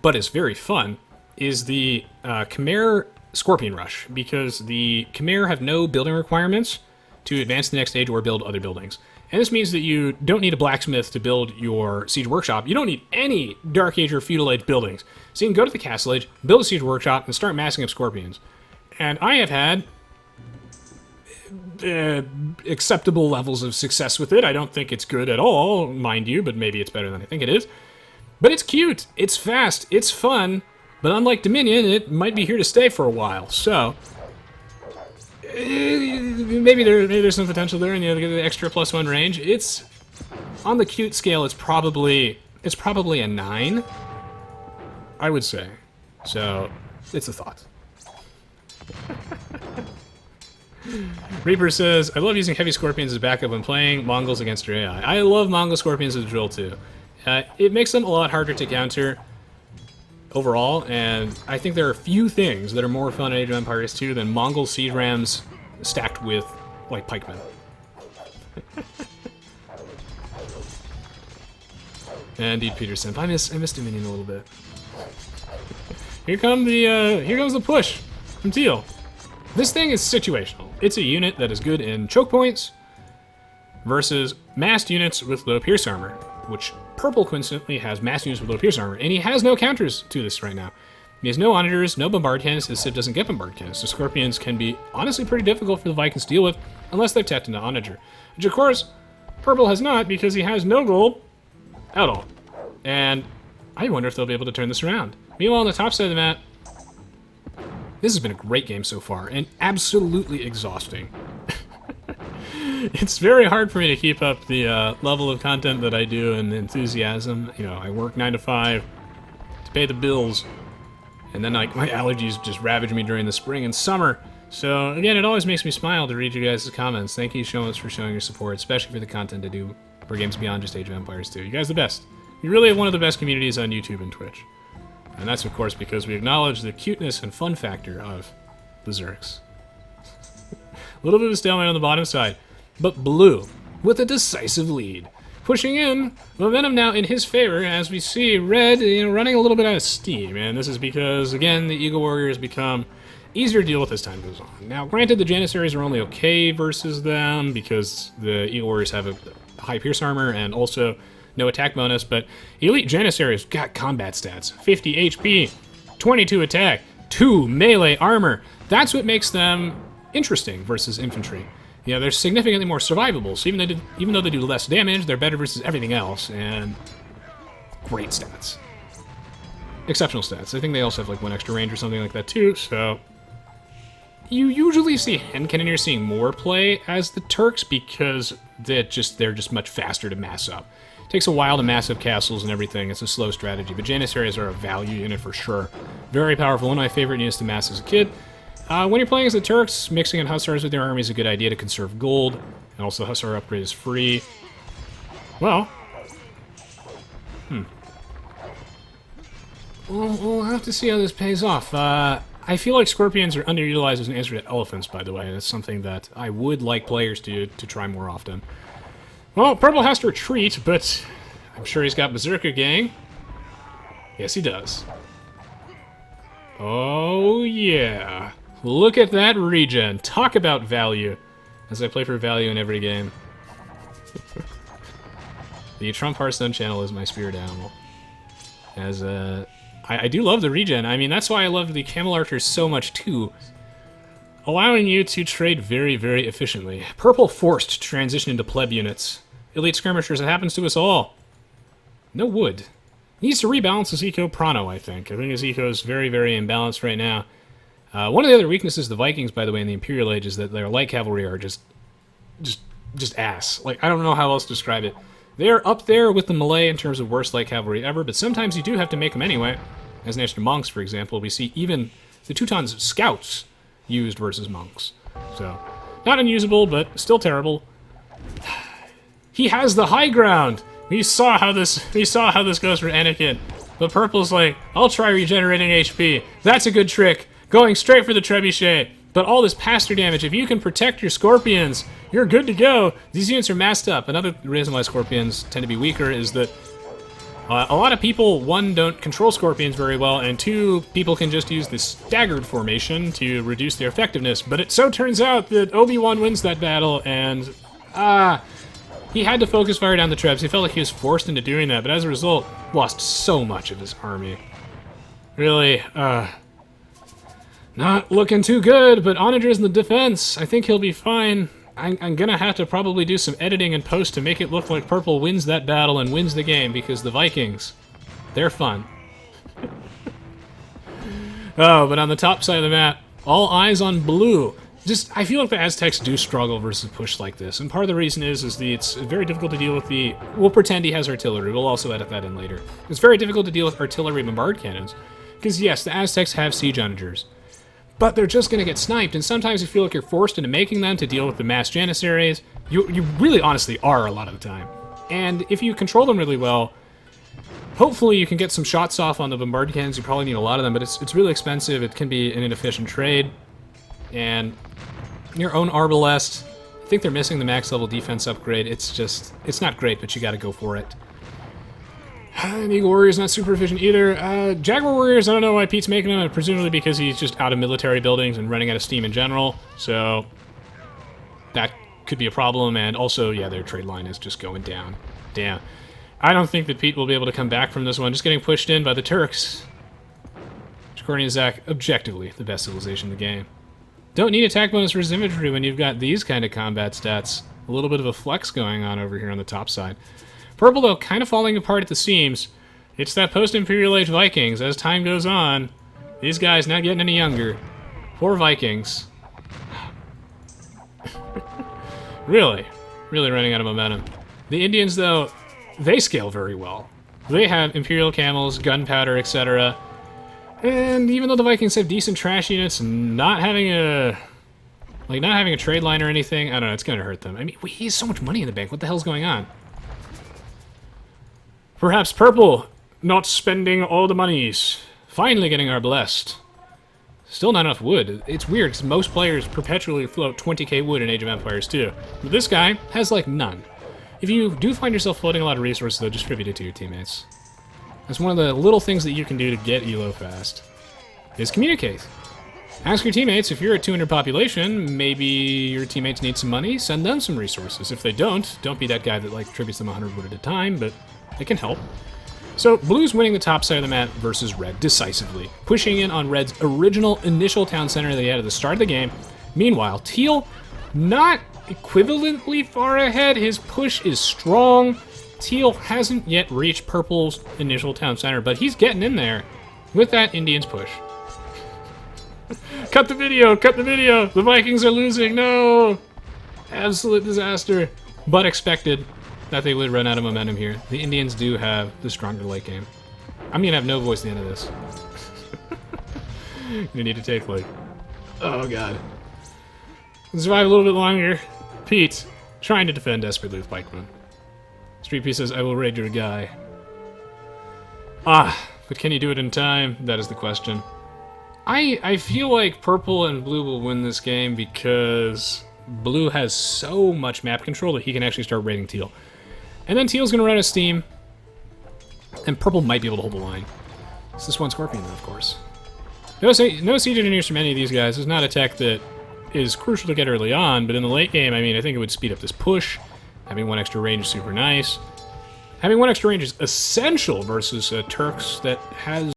but is very fun, is the Khmer Scorpion Rush, because the Khmer have no building requirements to advance to the next stage or build other buildings. And this means that you don't need a blacksmith to build your siege workshop. You don't need any Dark Age or Feudal Age buildings. So you can go to the Castle Age, build a siege workshop, and start massing up Scorpions. And I have had acceptable levels of success with it. I don't think it's good at all, mind you, but maybe it's better than I think it is. But it's cute, it's fast, it's fun, but unlike Dominion, it might be here to stay for a while. So maybe there's some potential there, and you know, get the extra +1 range. It's on the cute scale. It's probably a 9, I would say. So it's a thought. Reaper says, I love using Heavy Scorpions as backup when playing Mongols against your AI. I love Mongol Scorpions as a drill too. It makes them a lot harder to counter overall, and I think there are a few things that are more fun in Age of Empires 2 than Mongol siege rams stacked with, like, pikemen. Indeed, Peterson. I miss Dominion a little bit. Here comes the push from Teal. This thing is situational. It's a unit that is good in choke points versus massed units with low pierce armor, which Purple coincidentally has massed units with low pierce armor, and he has no counters to this right now. He has no onagers, no bombard cannons. His civ doesn't get bombard cannons, so Scorpions can be honestly pretty difficult for the Vikings to deal with unless they've tapped into onager. Which, of course, Purple has not because he has no gold at all. And I wonder if they'll be able to turn this around. Meanwhile, on the top side of the map, this has been a great game so far and absolutely exhausting. It's very hard for me to keep up the level of content that I do and the enthusiasm. You know, I work 9 to 5 to pay the bills, and then like my allergies just ravage me during the spring and summer. So again, it always makes me smile to read you guys' comments. Thank you so much for showing your support, especially for the content I do for games beyond just Age of Empires 2. You guys are the best. You really have one of the best communities on YouTube and Twitch. And that's, of course, because we acknowledge the cuteness and fun factor of Berserks. A little bit of a stalemate on the bottom side, but blue with a decisive lead. Pushing in, momentum now in his favor, as we see red running a little bit out of steam. And this is because, again, the Eagle Warriors become easier to deal with as time goes on. Now, granted, the Janissaries are only okay versus them because the Eagle Warriors have a high pierce armor and also no attack bonus, but Elite Janissaries got combat stats. 50 HP, 22 attack, 2 melee armor. That's what makes them interesting versus infantry. You know, they're significantly more survivable, so even though they do less damage, they're better versus everything else, and great stats. Exceptional stats. I think they also have like 1 extra range or something like that too, so you usually see hand cannoneers seeing more play as the Turks because they're just much faster to mass up. It takes a while to mass up castles and everything. It's a slow strategy, but Janissaries are a value unit for sure. Very powerful. One of my favorite units to mass as a kid. When you're playing as the Turks, mixing in Hussars with your army is a good idea to conserve gold, and also the Hussar upgrade is free. Well, we'll have to see how this pays off. I feel like Scorpions are underutilized as an answer to Elephants, by the way. That's something that I would like players to try more often. Well, Purple has to retreat, but I'm sure he's got Berserker Gang. Yes, he does. Oh, yeah. Look at that regen. Talk about value. As I play for value in every game. The Trump Hearthstone channel is my spirit animal. As I do love the regen. I mean, that's why I love the Camel Archers so much, too. Allowing you to trade very, very efficiently. Purple forced to transition into pleb units. Elite Skirmishers, it happens to us all. No wood. Needs to rebalance his eco Prano, I think. I think his eco is very, very imbalanced right now. One of the other weaknesses of the Vikings, by the way, in the Imperial Age is that their light cavalry are just ass. Like, I don't know how else to describe it. They're up there with the Malay in terms of worst light cavalry ever, but sometimes you do have to make them anyway. As next to monks, for example, we see even the Teuton's scouts used versus monks. So, not unusable, but still terrible. He has the high ground. We saw how this goes for Anakin. But Purple's like, I'll try regenerating HP. That's a good trick. Going straight for the trebuchet. But all this pastor damage, if you can protect your Scorpions, you're good to go. These units are massed up. Another reason why Scorpions tend to be weaker is that a lot of people, 1, don't control Scorpions very well, and 2, people can just use this staggered formation to reduce their effectiveness. But it so turns out that Obi-Wan wins that battle, and he had to focus fire down the Trebs. He felt like he was forced into doing that, but as a result, lost so much of his army. Really, not looking too good, but Onager's in the defense. I think he'll be fine. I'm gonna have to probably do some editing and post to make it look like Purple wins that battle and wins the game, because the Vikings, they're fun. Oh, but on the top side of the map, all eyes on blue. I feel like the Aztecs do struggle versus push like this, and part of the reason is it's very difficult to deal with the... We'll pretend he has artillery, we'll also edit that in later. It's very difficult to deal with artillery bombard cannons, because yes, the Aztecs have siege onagers, but they're just going to get sniped, and sometimes you feel like you're forced into making them to deal with the mass Janissaries. You really honestly are a lot of the time. And if you control them really well, hopefully you can get some shots off on the bombard cannons. You probably need a lot of them, but it's really expensive. It can be an inefficient trade. And your own Arbalest, I think they're missing the max level defense upgrade. It's not great, but you gotta go for it. And Eagle Warrior's not super efficient either. Jaguar Warriors, I don't know why Pete's making them, presumably because he's just out of military buildings and running out of steam in general. So that could be a problem, and also, yeah, their trade line is just going down. Damn. I don't think that Pete will be able to come back from this one. Just getting pushed in by the Turks. Which, of according to Zach, objectively the best civilization in the game. Don't need attack bonus versus infantry when you've got these kind of combat stats. A little bit of a flex going on over here on the top side. Purple, though, kind of falling apart at the seams. It's that post-Imperial Age Vikings. As time goes on, these guys not getting any younger. Poor Vikings. Really running out of momentum. The Indians, though, they scale very well. They have Imperial camels, gunpowder, etc. And even though the Vikings have decent trash units, not having a trade line or anything, I don't know, it's gonna hurt them. I mean, he has so much money in the bank. What the hell's going on? Perhaps Purple not spending all the monies. Finally getting our blessed. Still not enough wood. It's weird, because most players perpetually float 20k wood in Age of Empires 2. But this guy has, like, none. If you do find yourself floating a lot of resources, though, distribute it to your teammates. That's one of the little things that you can do to get elo fast. Is communicate. Ask your teammates, if you're at 200 population, maybe your teammates need some money, send them some resources. If they don't be that guy that, like, tributes them 100 wood at a time, but it can help. So, Blue's winning the top side of the map versus Red decisively, pushing in on Red's original initial town center that he had at the start of the game. Meanwhile, Teal, not equivalently far ahead. His push is strong. Teal hasn't yet reached Purple's initial town center, but he's getting in there with that Indians push. Cut the video! Cut the video! The Vikings are losing! No! Absolute disaster. But expected that they would run out of momentum here. The Indians do have the stronger late game. I'm gonna have no voice at the end of this. Gonna need to take, like... Oh, God. Survive a little bit longer. Pete, trying to defend desperately with pikemen. Street P says, I will raid your guy. Ah, but can you do it in time? That is the question. I feel like Purple and Blue will win this game because Blue has so much map control that he can actually start raiding Teal. And then Teal's going to run out of steam, and Purple might be able to hold the line. It's this one Scorpion, though, of course. No siege engineers from any of these guys. It's not a tech that is crucial to get early on, but in the late game, I mean, I think it would speed up this push. Having one extra range is super nice. Having one extra range is essential versus Turks that has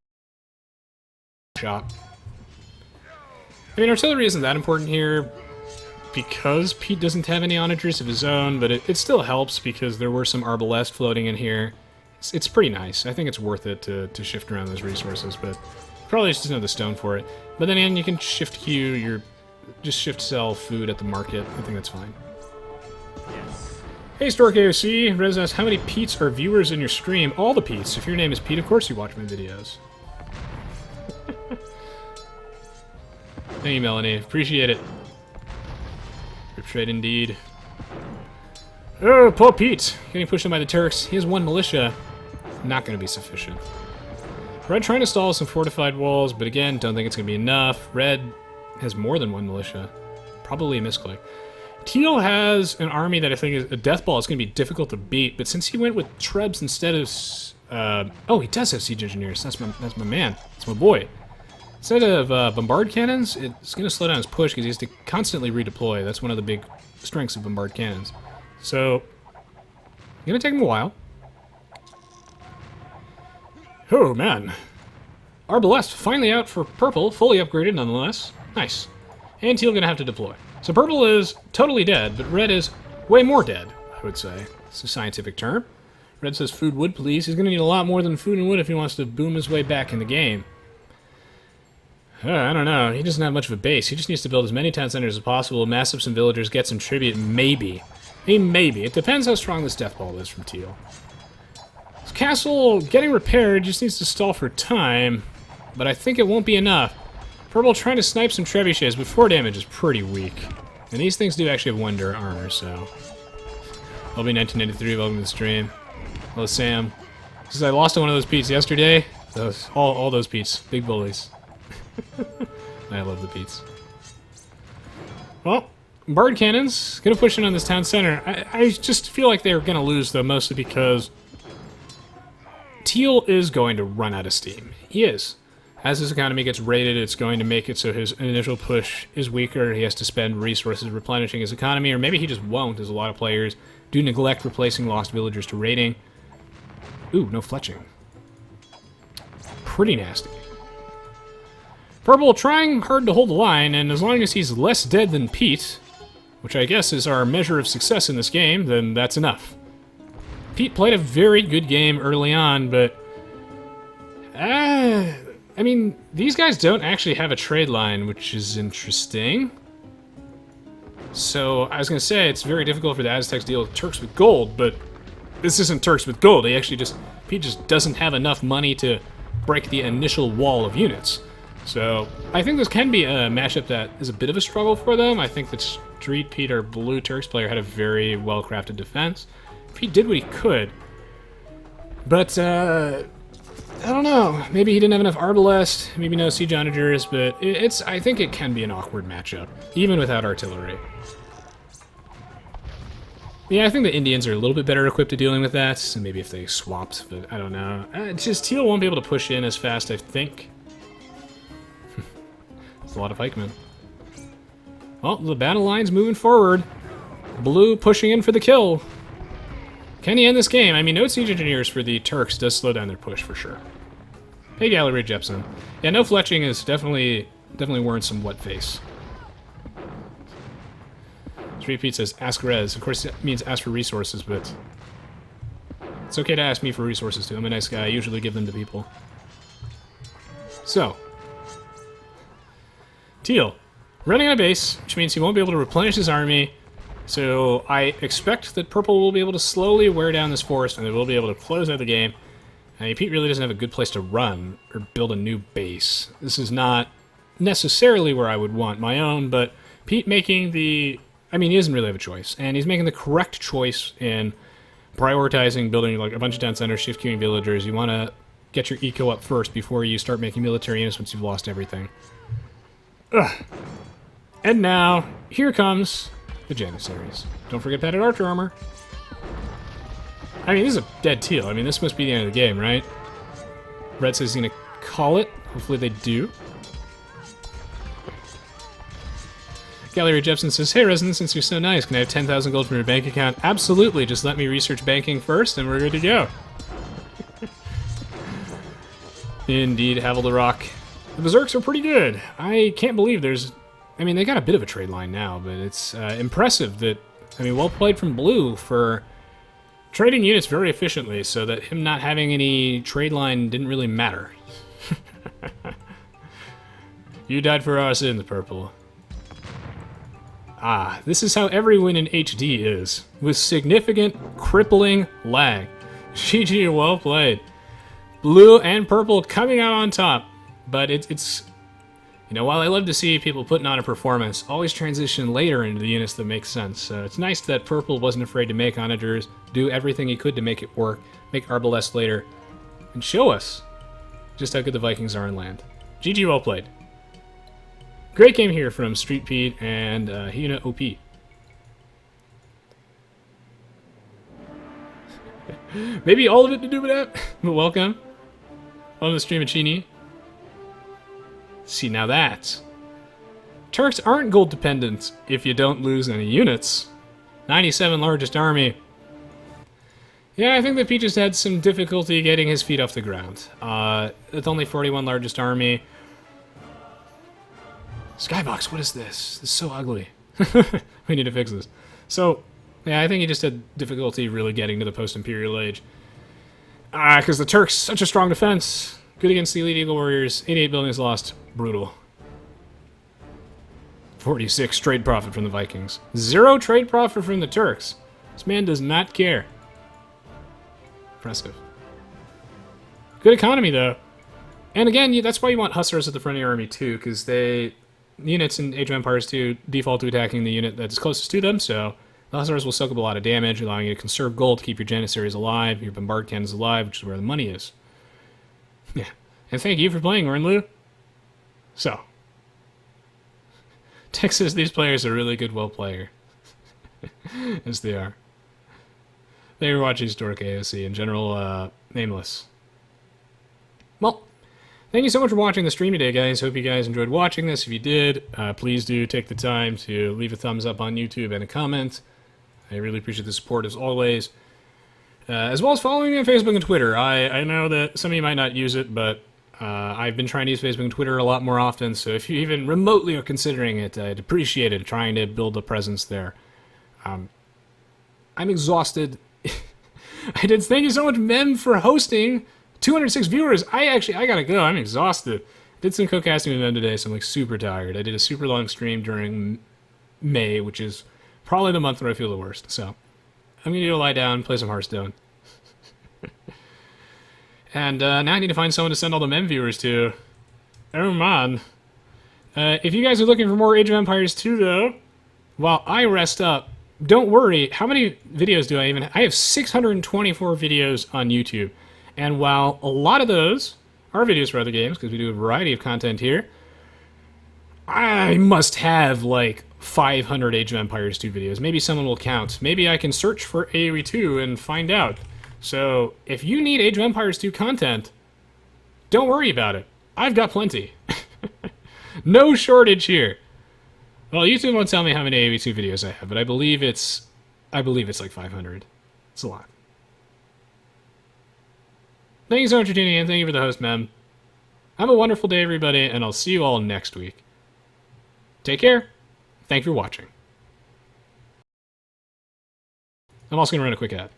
shot. I mean, artillery isn't that important here because Pete doesn't have any onagers of his own, but it still helps because there were some arbalest floating in here. It's pretty nice. I think it's worth it to shift around those resources, but probably just another stone for it. But then again, you can shift queue, just shift sell food at the market. I think that's fine. Yes. Hey, Stork AOC. Rez asks, how many Pete's are viewers in your stream? All the Pete's. If your name is Pete, of course you watch my videos. Thank you, Melanie. Appreciate it. Rip trade indeed. Oh, poor Pete. Getting pushed in by the Turks. He has one militia. Not going to be sufficient. Red trying to stall some fortified walls, but again, don't think it's going to be enough. Red has more than one militia. Probably a misclick. Teal has an army that I think is a death ball. It's going to be difficult to beat, but since he went with Trebs instead of... oh, he does have siege engineers. That's my man. That's my boy. Instead of bombard cannons, it's going to slow down his push because he has to constantly redeploy. That's one of the big strengths of bombard cannons. So, going to take him a while. Oh, man. Arbalest finally out for Purple, fully upgraded nonetheless. Nice. And Teal going to have to deploy. So Purple is totally dead, but Red is way more dead, I would say. It's a scientific term. Red says food wood, please. He's going to need a lot more than food and wood if he wants to boom his way back in the game. I don't know. He doesn't have much of a base. He just needs to build as many town centers as possible, mass up some villagers, get some tribute, maybe. I mean, maybe. It depends how strong this death ball is from Teal. His castle getting repaired just needs to stall for time, but I think it won't be enough. Purple trying to snipe some trebuchets, but 4 damage is pretty weak. And these things do actually have 1 armor, so... LB1993, welcome to the stream. Hello, Sam. Because I lost to one of those Pete's yesterday. All those Pete's. Big bullies. I love the Pete's. Well, Bard Cannons, gonna push in on this town center. I just feel like they're gonna lose, though, mostly because Teal is going to run out of steam. He is. As his economy gets raided, it's going to make it so his initial push is weaker. He has to spend resources replenishing his economy, or maybe he just won't, as a lot of players do neglect replacing lost villagers to raiding. Ooh, no fletching. Pretty nasty. Purple trying hard to hold the line, and as long as he's less dead than Pete, which I guess is our measure of success in this game, then that's enough. Pete played a very good game early on, but... I mean, these guys don't actually have a trade line, which is interesting. So, I was going to say, it's very difficult for the Aztecs to deal with Turks with gold, but this isn't Turks with gold. Pete just doesn't have enough money to break the initial wall of units. So, I think this can be a matchup that is a bit of a struggle for them. I think that Street Pete, our blue Turks player, had a very well-crafted defense. Pete did what he could. But, I don't know. Maybe he didn't have enough Arbalest, maybe no Siege Onagers, but I think it can be an awkward matchup, even without artillery. Yeah, I think the Indians are a little bit better equipped to dealing with that, so maybe if they swapped, but I don't know. Just Teal won't be able to push in as fast, I think. It's a lot of pikemen. Well, the battle line's moving forward. Blue pushing in for the kill. Can he end this game? I mean, no siege engineers for the Turks does slow down their push for sure. Hey, Gallery Jepson. Yeah, no fletching is definitely warrants some what face. Street Pete says, ask res. Of course, that means ask for resources, but it's okay to ask me for resources too. I'm a nice guy. I usually give them to people. So, Teal, running on a base, which means he won't be able to replenish his army. So I expect that Purple will be able to slowly wear down this forest, and they will be able to close out the game. I mean, Pete really doesn't have a good place to run or build a new base. This is not necessarily where I would want my own, but Pete making the... I mean, he doesn't really have a choice, and he's making the correct choice in prioritizing building like a bunch of town centers, shift queuing villagers. You want to get your eco up first before you start making military units once you've lost everything. Ugh. And now, here comes the Janissaries. Don't forget padded archer armor. I mean, this is a dead Teal. I mean, this must be the end of the game, right? Red says he's going to call it. Hopefully they do. Gallery Jepson says, hey, Resident, since you're so nice, can I have 10,000 gold from your bank account? Absolutely. Just let me research banking first, and we're good to go. Indeed, Havel the Rock. The Berserks are pretty good. I can't believe there's... I mean, they got a bit of a trade line now, but it's impressive that... I mean, well played from Blue for trading units very efficiently, so that him not having any trade line didn't really matter. You died for our sins, Purple. Ah, this is how every win in HD is, with significant, crippling lag. GG, well played. Blue and Purple coming out on top, but it's... You know, while I love to see people putting on a performance, always transition later into the units that make sense. So it's nice that Purple wasn't afraid to make onagers, do everything he could to make it work, make Arbalest later, and show us just how good the Vikings are in land. GG, well played. Great game here from Street Pete and Hyuna OP. Maybe all of it to do with that, but welcome. On the stream of Chini. See, now that. Turks aren't gold dependent if you don't lose any units. 97 largest army. Yeah, I think that Pete just had some difficulty getting his feet off the ground. With only 41 largest army. Skybox, what is this? This is so ugly. We need to fix this. So, yeah, I think he just had difficulty really getting to the post-Imperial age. Because the Turks, such a strong defense. Good against the Elite Eagle Warriors. 88 buildings lost. Brutal. 46 trade profit from the Vikings. 0 trade profit from the Turks. This man does not care. Impressive. Good economy, though. And again, that's why you want Hussars at the front of your army, too, because units in Age of Empires 2 default to attacking the unit that's closest to them, so the Hussars will soak up a lot of damage, allowing you to conserve gold to keep your Janissaries alive, your Bombard cannons alive, which is where the money is. Yeah. And thank you for playing, Ornlu. So. Texas, these players are really good well player. Yes, they are. They were watching Historic AOC, in general, nameless. Well, thank you so much for watching the stream today, guys. Hope you guys enjoyed watching this. If you did, please do take the time to leave a thumbs up on YouTube and a comment. I really appreciate the support, as always. As well as following me on Facebook and Twitter. I know that some of you might not use it, but I've been trying to use Facebook and Twitter a lot more often, so if you even remotely are considering it, I'd appreciate it, trying to build a presence there. I'm exhausted. I did. Thank you so much, Mem, for hosting. 206 viewers. I gotta go. I'm exhausted. Did some co-casting with Mem today, so I'm like super tired. I did a super long stream during May, which is probably the month where I feel the worst. So I'm gonna go lie down, play some Hearthstone. And now I need to find someone to send all the Mem viewers to. Oh man. If you guys are looking for more Age of Empires 2, though, while I rest up, don't worry. How many videos do I even have? I have 624 videos on YouTube. And while a lot of those are videos for other games, because we do a variety of content here, I must have like 500 Age of Empires 2 videos. Maybe someone will count. Maybe I can search for Aoe2 and find out. So, if you need Age of Empires 2 content, don't worry about it. I've got plenty. No shortage here. Well, YouTube won't tell me how many AoE2 videos I have, but I believe it's like 500. It's a lot. Thank you so much for tuning in. Thank you for the host, Mem. Have a wonderful day, everybody, and I'll see you all next week. Take care. Thank you for watching. I'm also going to run a quick ad.